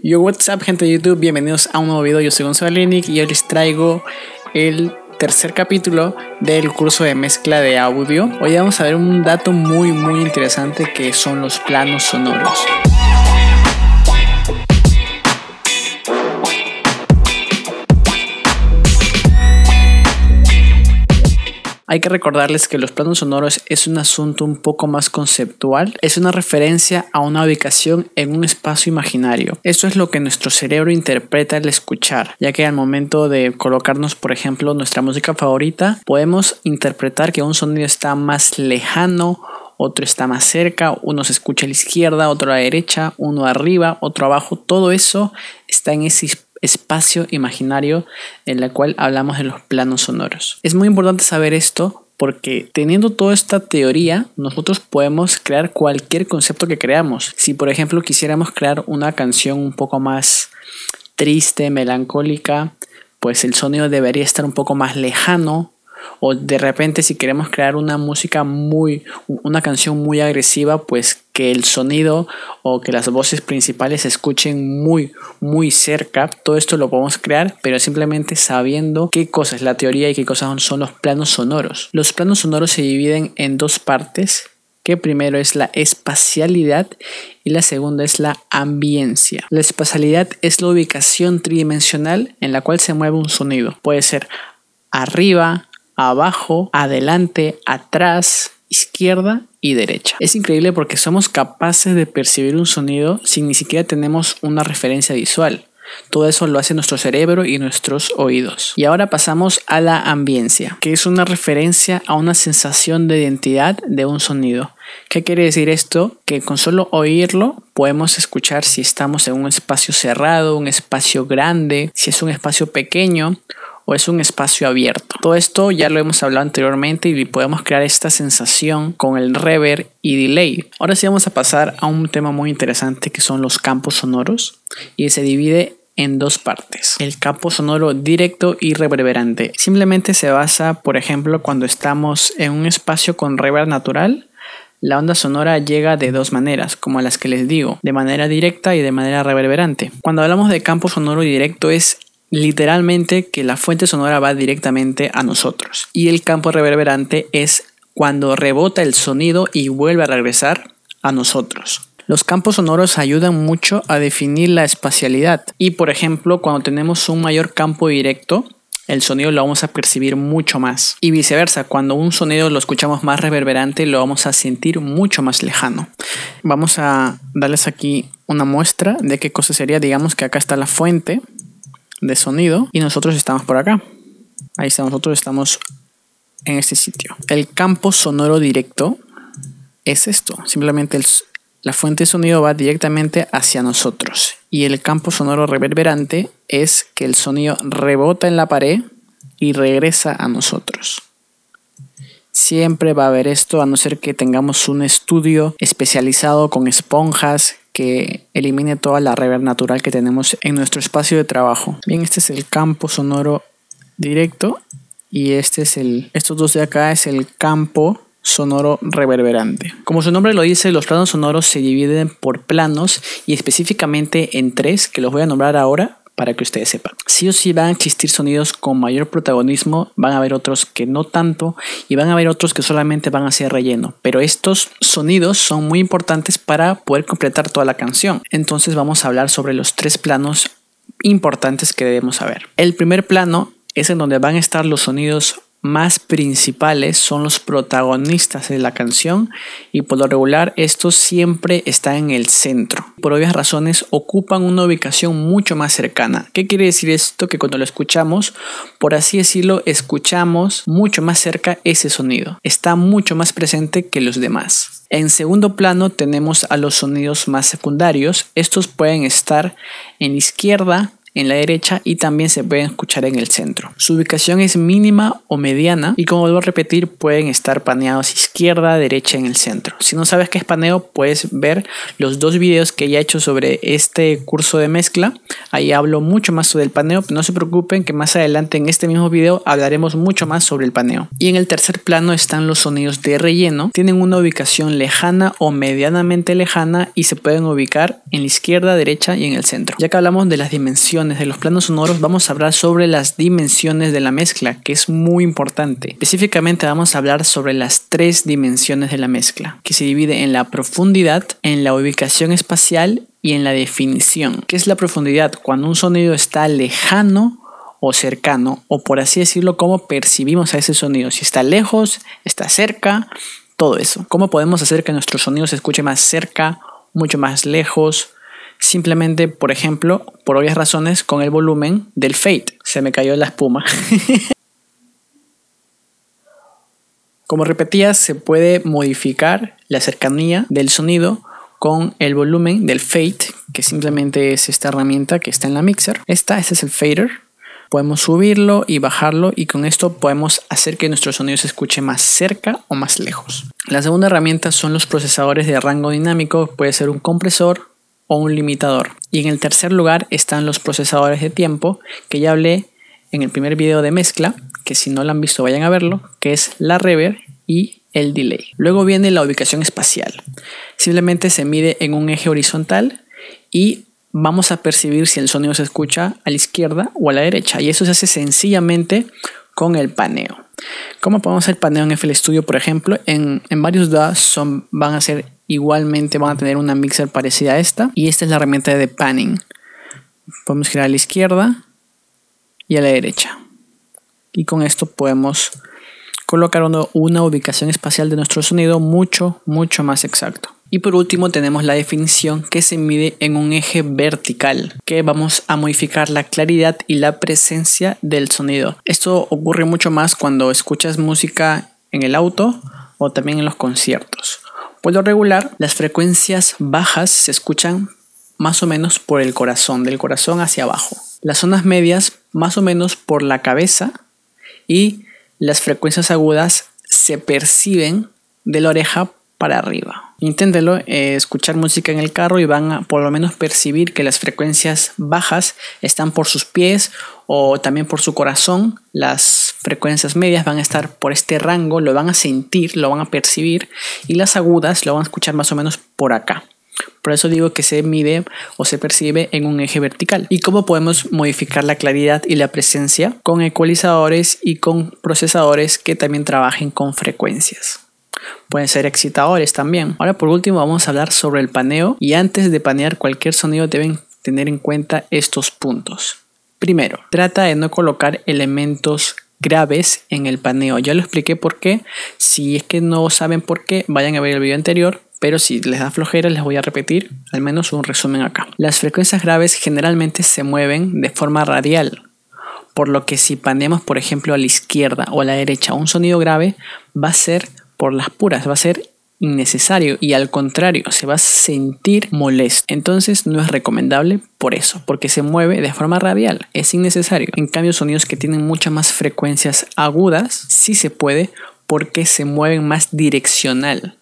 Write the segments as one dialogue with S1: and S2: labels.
S1: Yo, what's up, gente de YouTube, bienvenidos a un nuevo video. Yo soy Gonzalo Linick y hoy les traigo el tercer capítulo del curso de mezcla de audio. Hoy vamos a ver un dato muy interesante que son los planos sonoros. Hay que recordarles que los planos sonoros es un asunto un poco más conceptual, es una referencia a una ubicación en un espacio imaginario. Esto es lo que nuestro cerebro interpreta al escuchar, ya que al momento de colocarnos, por ejemplo, nuestra música favorita, podemos interpretar que un sonido está más lejano, otro está más cerca, uno se escucha a la izquierda, otro a la derecha, uno arriba, otro abajo. Todo eso está en ese espacio imaginario en el cual hablamos de los planos sonoros. Es muy importante saber esto porque teniendo toda esta teoría, nosotros podemos crear cualquier concepto que creamos. Si por ejemplo quisiéramos crear una canción un poco más triste, melancólica, pues el sonido debería estar un poco más lejano. O de repente si queremos crear una canción muy agresiva, pues que el sonido o que las voces principales se escuchen muy cerca. Todo esto lo podemos crear, pero simplemente sabiendo qué cosa es la teoría y qué cosas son los planos sonoros. Los planos sonoros se dividen en dos partes, que primero es la espacialidad y la segunda es la ambiencia. La espacialidad es la ubicación tridimensional en la cual se mueve un sonido. Puede ser arriba, abajo, adelante, atrás, izquierda y derecha. Es increíble porque somos capaces de percibir un sonido sin ni siquiera tenemos una referencia visual. Todo eso lo hace nuestro cerebro y nuestros oídos. Y ahora pasamos a la ambiencia, que es una referencia a una sensación de identidad de un sonido. ¿Qué quiere decir esto? Que con solo oírlo podemos escuchar si estamos en un espacio cerrado, un espacio grande, si es un espacio pequeño o es un espacio abierto. Todo esto ya lo hemos hablado anteriormente y podemos crear esta sensación con el reverb y delay. Ahora sí vamos a pasar a un tema muy interesante que son los campos sonoros y se divide en dos partes. El campo sonoro directo y reverberante. Simplemente se basa, por ejemplo, cuando estamos en un espacio con reverb natural. La onda sonora llega de dos maneras, como las que les digo, de manera directa y de manera reverberante. Cuando hablamos de campo sonoro directo es literalmente que la fuente sonora va directamente a nosotros. Y el campo reverberante es cuando rebota el sonido y vuelve a regresar a nosotros. Los campos sonoros ayudan mucho a definir la espacialidad. Y por ejemplo, cuando tenemos un mayor campo directo, el sonido lo vamos a percibir mucho más. Y viceversa, cuando un sonido lo escuchamos más reverberante, lo vamos a sentir mucho más lejano. Vamos a darles aquí una muestra de qué cosa sería. Digamos que acá está la fuente de sonido y nosotros estamos por acá. Ahí está, nosotros estamos en este sitio. El campo sonoro directo es esto. Simplemente la fuente de sonido va directamente hacia nosotros. Y el campo sonoro reverberante es que el sonido rebota en la pared y regresa a nosotros. Siempre va a haber esto, a no ser que tengamos un estudio especializado con esponjas que elimine toda la reverb natural que tenemos en nuestro espacio de trabajo. Bien, este es el campo sonoro directo y estos dos de acá es el campo sonoro reverberante. Como su nombre lo dice, los planos sonoros se dividen por planos y específicamente en tres, que los voy a nombrar ahora para que ustedes sepan. Sí o sí van a existir sonidos con mayor protagonismo, van a haber otros que no tanto y van a haber otros que solamente van a ser relleno. Pero estos sonidos son muy importantes para poder completar toda la canción. Entonces vamos a hablar sobre los tres planos importantes que debemos saber. El primer plano es en donde van a estar los sonidos más principales, son los protagonistas de la canción y por lo regular estos siempre están en el centro. Por obvias razones ocupan una ubicación mucho más cercana. ¿Qué quiere decir esto? Que cuando lo escuchamos, por así decirlo, escuchamos mucho más cerca ese sonido. Está mucho más presente que los demás. En segundo plano tenemos a los sonidos más secundarios. Estos pueden estar en la izquierda, en la derecha y también se pueden escuchar en el centro. Su ubicación es mínima o mediana y, como vuelvo a repetir, pueden estar paneados izquierda, derecha, en el centro. Si no sabes qué es paneo, puedes ver los 2 videos que ya he hecho sobre este curso de mezcla. Ahí hablo mucho más sobre el paneo, pero no se preocupen que más adelante en este mismo video hablaremos mucho más sobre el paneo. Y en el tercer plano están los sonidos de relleno. Tienen una ubicación lejana o medianamente lejana y se pueden ubicar en la izquierda, derecha y en el centro. Ya que hablamos de las dimensiones de los planos sonoros, vamos a hablar sobre las dimensiones de la mezcla, que es muy importante. Específicamente vamos a hablar sobre las 3 dimensiones de la mezcla, que se divide en la profundidad, en la ubicación espacial y en la definición. ¿Qué es la profundidad? Cuando un sonido está lejano o cercano, o por así decirlo, cómo percibimos a ese sonido. Si está lejos, está cerca, todo eso. ¿Cómo podemos hacer que nuestro sonido se escuche más cerca, mucho más lejos? Simplemente, por ejemplo, por obvias razones, con el volumen del fade. Se me cayó la espuma. Como repetía, se puede modificar la cercanía del sonido con el volumen del fade, que simplemente es esta herramienta que está en la mixer. Este es el fader. Podemos subirlo y bajarlo, y con esto podemos hacer que nuestro sonido se escuche más cerca o más lejos. La segunda herramienta son los procesadores de rango dinámico. Puede ser un compresor o un limitador. Y en el tercer lugar están los procesadores de tiempo, que ya hablé en el primer video de mezcla, que si no lo han visto vayan a verlo, que es la reverb y el delay. Luego viene la ubicación espacial. Simplemente se mide en un eje horizontal y vamos a percibir si el sonido se escucha a la izquierda o a la derecha, y eso se hace sencillamente con el paneo. ¿Cómo podemos hacer paneo en FL Studio? Por ejemplo, en varios DAWs van a ser igualmente, van a tener una mixer parecida a esta, y esta es la herramienta de panning. Podemos girar a la izquierda y a la derecha, y con esto podemos colocar una ubicación espacial de nuestro sonido mucho más exacto. Y por último tenemos la definición, que se mide en un eje vertical, que vamos a modificar la claridad y la presencia del sonido. Esto ocurre mucho más cuando escuchas música en el auto o también en los conciertos. Por lo regular, las frecuencias bajas se escuchan más o menos por el corazón, del corazón hacia abajo. Las zonas medias más o menos por la cabeza, y las frecuencias agudas se perciben de la oreja para arriba. Inténtenlo, escuchar música en el carro y van a por lo menos percibir que las frecuencias bajas están por sus pies o también por su corazón. Las frecuencias medias van a estar por este rango, lo van a sentir, lo van a percibir, y las agudas lo van a escuchar más o menos por acá. Por eso digo que se mide o se percibe en un eje vertical. ¿Y cómo podemos modificar la claridad y la presencia? Con ecualizadores y con procesadores que también trabajen con frecuencias. Pueden ser excitadores también. Ahora, por último, vamos a hablar sobre el paneo, y antes de panear cualquier sonido deben tener en cuenta estos puntos. Primero, trata de no colocar elementos graves en el paneo. Ya lo expliqué por qué. Si es que no saben por qué, vayan a ver el video anterior, pero si les da flojera les voy a repetir al menos un resumen acá. Las frecuencias graves generalmente se mueven de forma radial, por lo que si paneamos, por ejemplo, a la izquierda o a la derecha un sonido grave, va a ser por las puras, va a ser innecesario, y al contrario, se va a sentir molesto. Entonces no es recomendable por eso, porque se mueve de forma radial, es innecesario. En cambio, sonidos que tienen muchas más frecuencias agudas sí se puede, porque se mueven más direccional.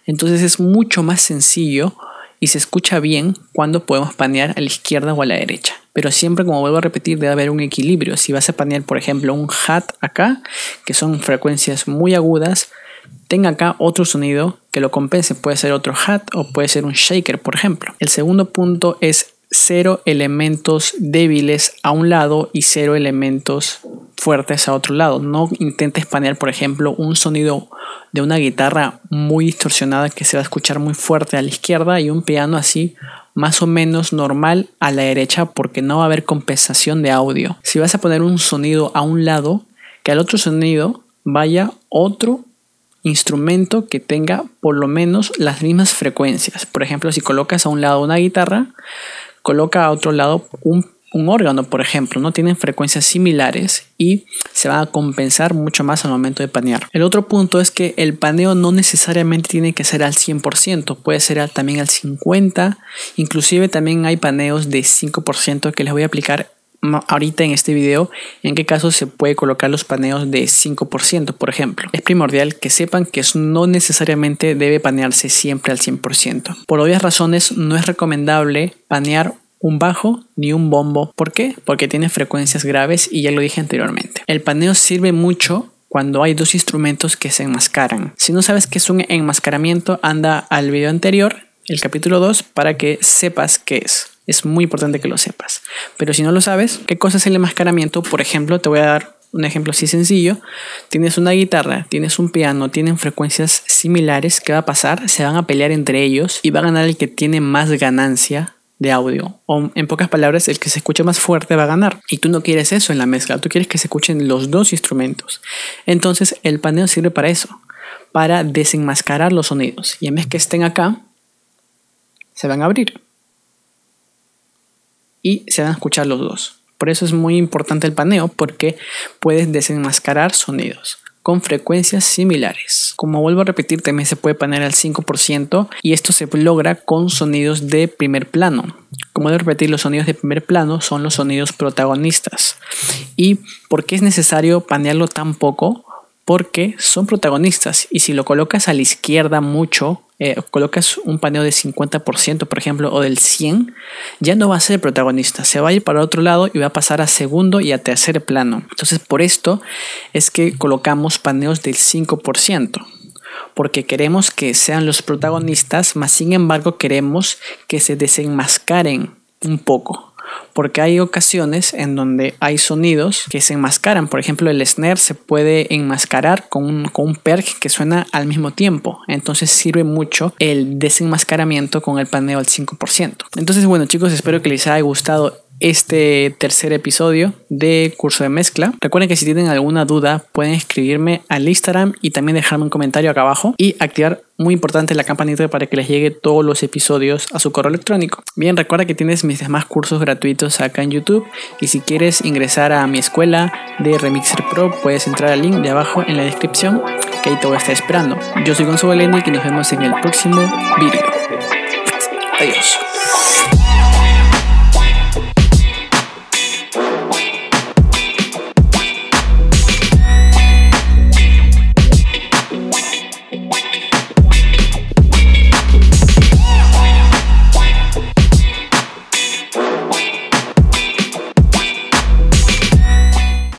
S1: Entonces es mucho más sencillo y se escucha bien cuando podemos panear a la izquierda o a la derecha. Pero siempre, como vuelvo a repetir, debe haber un equilibrio. Si vas a panear, por ejemplo, un hat acá, que son frecuencias muy agudas, tenga acá otro sonido que lo compense. Puede ser otro hat o puede ser un shaker, por ejemplo. El segundo punto es 0 elementos débiles a un lado y 0 elementos fuertes a otro lado. No intentes panear, por ejemplo, un sonido de una guitarra muy distorsionada que se va a escuchar muy fuerte a la izquierda y un piano así más o menos normal a la derecha, porque no va a haber compensación de audio. Si vas a poner un sonido a un lado, que al otro sonido vaya otro instrumento que tenga por lo menos las mismas frecuencias. Por ejemplo, si colocas a un lado una guitarra, coloca a otro lado un órgano, por ejemplo. No tienen frecuencias similares y se van a compensar mucho más al momento de panear. El otro punto es que el paneo no necesariamente tiene que ser al 100%, puede ser también al 50%, inclusive también hay paneos de 5% que les voy a explicar ahorita en este video en qué casos se puede colocar los paneos de 5%, por ejemplo. Es primordial que sepan que eso no necesariamente debe panearse siempre al 100%. Por obvias razones no es recomendable panear un bajo ni un bombo. ¿Por qué? Porque tiene frecuencias graves y ya lo dije anteriormente. El paneo sirve mucho cuando hay dos instrumentos que se enmascaran. Si no sabes qué es un enmascaramiento, anda al video anterior, el capítulo 2, para que sepas qué es. Es muy importante que lo sepas. Pero si no lo sabes, ¿qué cosa es el enmascaramiento? Por ejemplo, te voy a dar un ejemplo así sencillo. Tienes una guitarra, tienes un piano, tienen frecuencias similares. ¿Qué va a pasar? Se van a pelear entre ellos y va a ganar el que tiene más ganancia de audio, o en pocas palabras, el que se escuche más fuerte va a ganar. Y tú no quieres eso en la mezcla, tú quieres que se escuchen los dos instrumentos. Entonces el paneo sirve para eso, para desenmascarar los sonidos. Y en vez que estén acá, se van a abrir y se van a escuchar los dos. Por eso es muy importante el paneo, porque puedes desenmascarar sonidos con frecuencias similares. Como vuelvo a repetir, también se puede panear al 5% y esto se logra con sonidos de primer plano. Como debo repetir, los sonidos de primer plano son los sonidos protagonistas. ¿Y por qué es necesario panearlo tan poco? Porque son protagonistas y si lo colocas a la izquierda mucho, colocas un paneo de 50%, por ejemplo, o del 100%, ya no va a ser protagonista, se va a ir para otro lado y va a pasar a segundo y a tercer plano. Entonces, por esto es que colocamos paneos del 5%, porque queremos que sean los protagonistas, mas sin embargo queremos que se desenmascaren un poco. Porque hay ocasiones en donde hay sonidos que se enmascaran. Por ejemplo, el snare se puede enmascarar con un perk que suena al mismo tiempo. Entonces sirve mucho el desenmascaramiento con el paneo al 5%. Entonces, bueno, chicos, espero que les haya gustado este tercer episodio de Curso de Mezcla. Recuerden que si tienen alguna duda pueden escribirme al Instagram y también dejarme un comentario acá abajo y activar, muy importante, la campanita para que les llegue todos los episodios a su correo electrónico. Bien, recuerda que tienes mis demás cursos gratuitos acá en YouTube y si quieres ingresar a mi escuela de Remixer Pro puedes entrar al link de abajo en la descripción, que ahí te voy a estar esperando. Yo soy Gonzalo Lenick y nos vemos en el próximo video. Adiós.